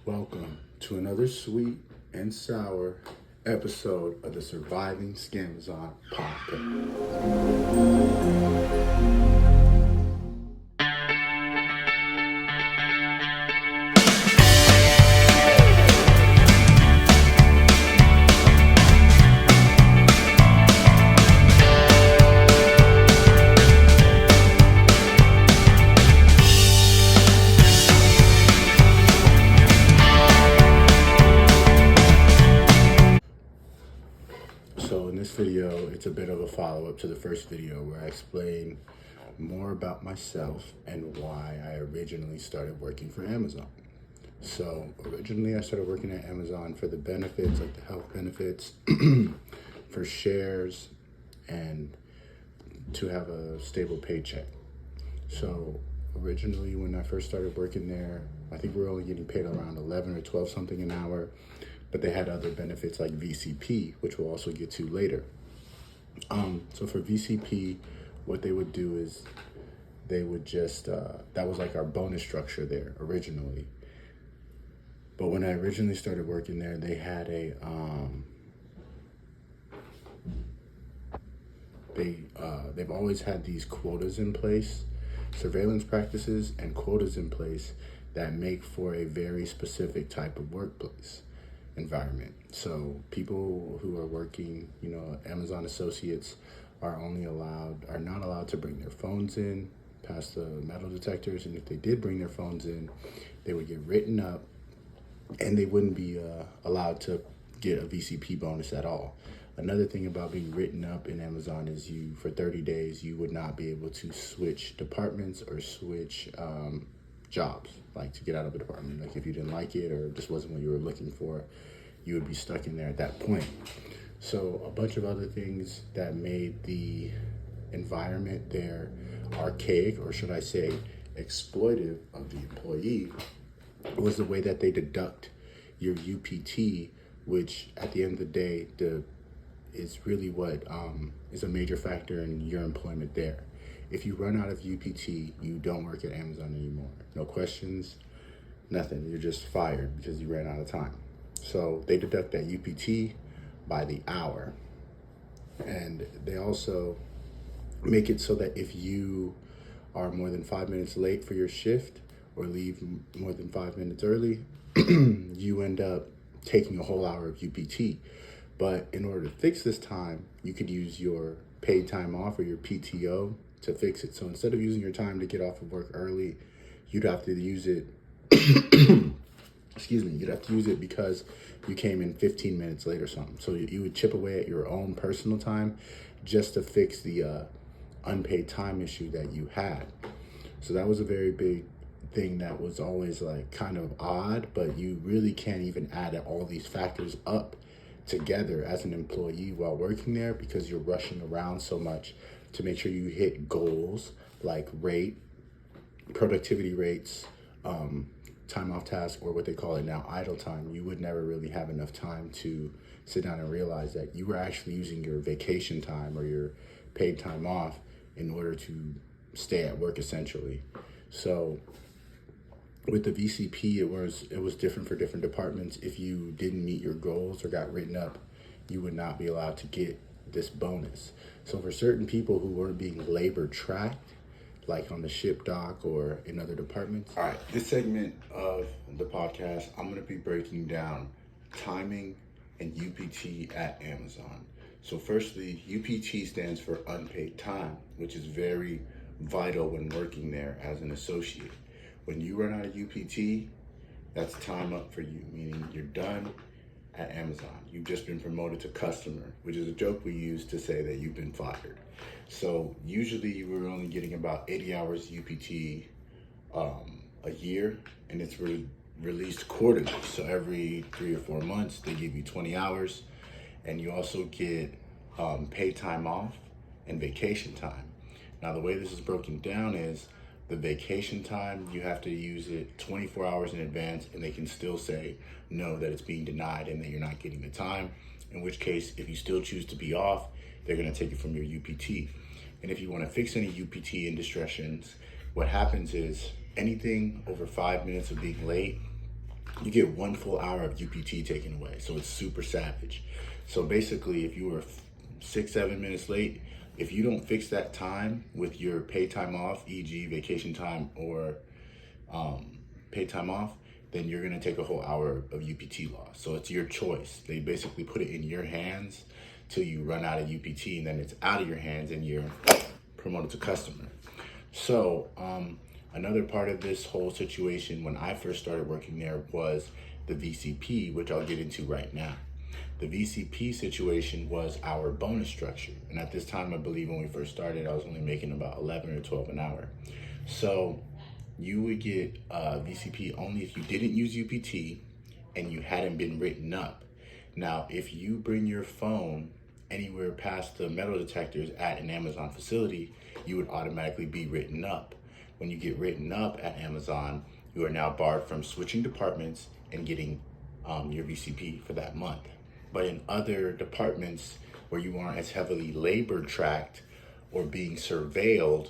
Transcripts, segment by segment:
Welcome to another sweet and sour episode of the Surviving Scamazon podcast. So in this video, it's a bit of a follow-up to the first video where I explain more about myself and why I originally started working for Amazon. So originally I started working at Amazon for the benefits, like the health benefits, for shares, and to have a stable paycheck. So originally when I first started working there, I think we were only getting paid around 11 or 12 something an hour. But they had other benefits like VCP, which we'll also get to later. So for VCP, what they would do is they would just, that was like our bonus structure there originally. But when I originally started working there, they had they've always had these quotas in place, surveillance practices and quotas in place that make for a very specific type of workplace environment. So people who are working, Amazon associates are not allowed to bring their phones in past the metal detectors. And if they did bring their phones in, they would get written up and they wouldn't be allowed to get a VCP bonus at all. Another thing about being written up in Amazon is for 30 days, you would not be able to switch departments or switch jobs, like to get out of a department. Like if you didn't like it or just wasn't what you were looking for, you would be stuck in there at that point. So a bunch of other things that made the environment there archaic, or should I say exploitive of the employee, was the way that they deduct your UPT, which at the end of the day is really what is a major factor in your employment there. If you run out of UPT, you don't work at Amazon anymore. No questions, nothing. You're just fired because you ran out of time. So they deduct that UPT by the hour. And they also make it so that if you are more than 5 minutes late for your shift or leave more than 5 minutes early, you end up taking a whole hour of UPT. But in order to fix this time, you could use your paid time off or your PTO to fix it. So instead of using your time to get off of work early, you'd have to use it you'd have to use it because you came in 15 minutes late or something. So you would chip away at your own personal time just to fix the unpaid time issue that you had. So that was a very big thing that was always like kind of odd, but you really can't even add all these factors up together as an employee while working there because you're rushing around so much to make sure you hit goals like rate, productivity rates, time off task, or what they call it now, idle time. You would never really have enough time to sit down and realize that you were actually using your vacation time or your paid time off in order to stay at work essentially. So with the VCP, it was different for different departments. If you didn't meet your goals or got written up, you would not be allowed to get this bonus. So for certain people who weren't being labor tracked, like on the ship dock or in other departments. All right, this segment of the podcast, I'm gonna be breaking down timing and UPT at Amazon. So firstly, UPT stands for unpaid time, which is very vital when working there as an associate. When you run out of UPT, that's time up for you, meaning you're done at Amazon. You've just been promoted to customer, which is a joke we use to say that you've been fired. So usually we're only getting about 80 hours UPT a year, and it's released quarterly. So every 3 or 4 months, they give you 20 hours, and you also get paid time off and vacation time. Now, the way this is broken down is the vacation time, you have to use it 24 hours in advance, and they can still say no, that it's being denied and that you're not getting the time. In which case, if you still choose to be off, they're gonna take it from your UPT. And if you wanna fix any UPT indiscretions, what happens is anything over 5 minutes of being late you get 1 full hour of UPT taken away. So it's super savage. So basically, if you were 6, 7 minutes late, if you don't fix that time with your pay time off, e.g. vacation time or pay time off, then you're gonna take a whole hour of UPT loss. So it's your choice. They basically put it in your hands till you run out of UPT, and then it's out of your hands and you're promoted to customer. So another part of this whole situation when I first started working there was the VCP, which I'll get into right now. The VCP situation was our bonus structure. And at this time, I believe when we first started, I was only making about 11 or 12 an hour. So you would get VCP only if you didn't use UPT and you hadn't been written up. Now, if you bring your phone anywhere past the metal detectors at an Amazon facility, you would automatically be written up. When you get written up at Amazon, you are now barred from switching departments and getting your VCP for that month. But in other departments where you aren't as heavily labor tracked or being surveilled,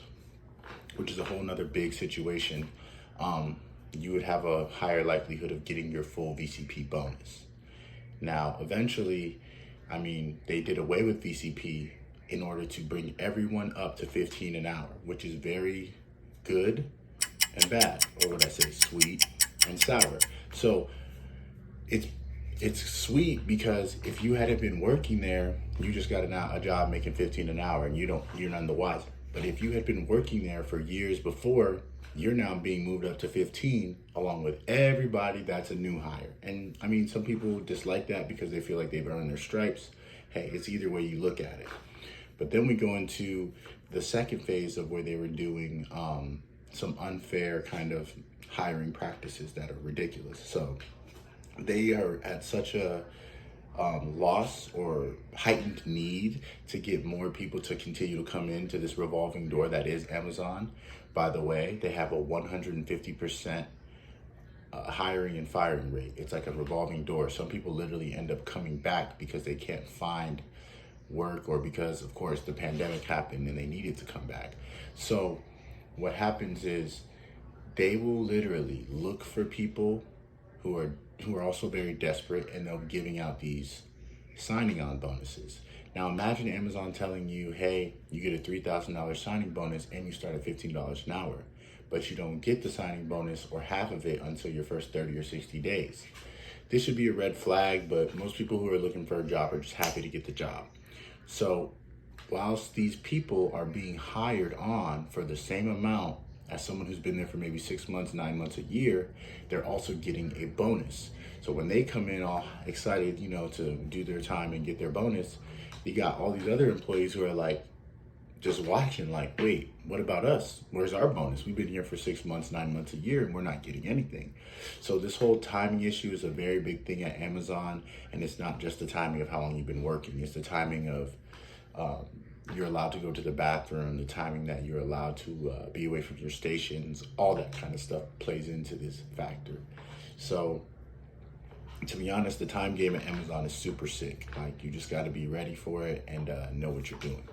which is a whole nother big situation, you would have a higher likelihood of getting your full VCP bonus. Now, eventually, they did away with VCP in order to bring everyone up to 15 an hour, which is very good and bad, or would I say sweet and sour. So it's sweet because if you hadn't been working there, you just got a job making 15 an hour and you're none the wiser. But if you had been working there for years before, you're now being moved up to 15 along with everybody that's a new hire. And some people dislike that because they feel like they've earned their stripes. Hey, it's either way you look at it. But then we go into the second phase of where they were doing some unfair kind of hiring practices that are ridiculous. So they are at such a loss or heightened need to get more people to continue to come into this revolving door that is Amazon. By the way, they have a 150% hiring and firing rate. It's like a revolving door. Some people literally end up coming back because they can't find work, or because, of course, the pandemic happened and they needed to come back. So what happens is they will literally look for people who are also very desperate, and they'll be giving out these signing on bonuses. Now imagine Amazon telling you, hey, you get a $3,000 signing bonus and you start at $15 an hour, but you don't get the signing bonus or half of it until your first 30 or 60 days. This should be a red flag, but most people who are looking for a job are just happy to get the job. So whilst these people are being hired on for the same amount as someone who's been there for maybe 6 months, 9 months, a year, they're also getting a bonus. So when they come in all excited, to do their time and get their bonus, you got all these other employees who are like, just watching like, wait, what about us? Where's our bonus? We've been here for 6 months, 9 months, a year, and we're not getting anything. So this whole timing issue is a very big thing at Amazon. And it's not just the timing of how long you've been working. It's the timing of you're allowed to go to the bathroom, the timing that you're allowed to be away from your stations, all that kind of stuff plays into this factor. So to be honest, the time game at Amazon is super sick. Like, you just got to be ready for it and know what you're doing.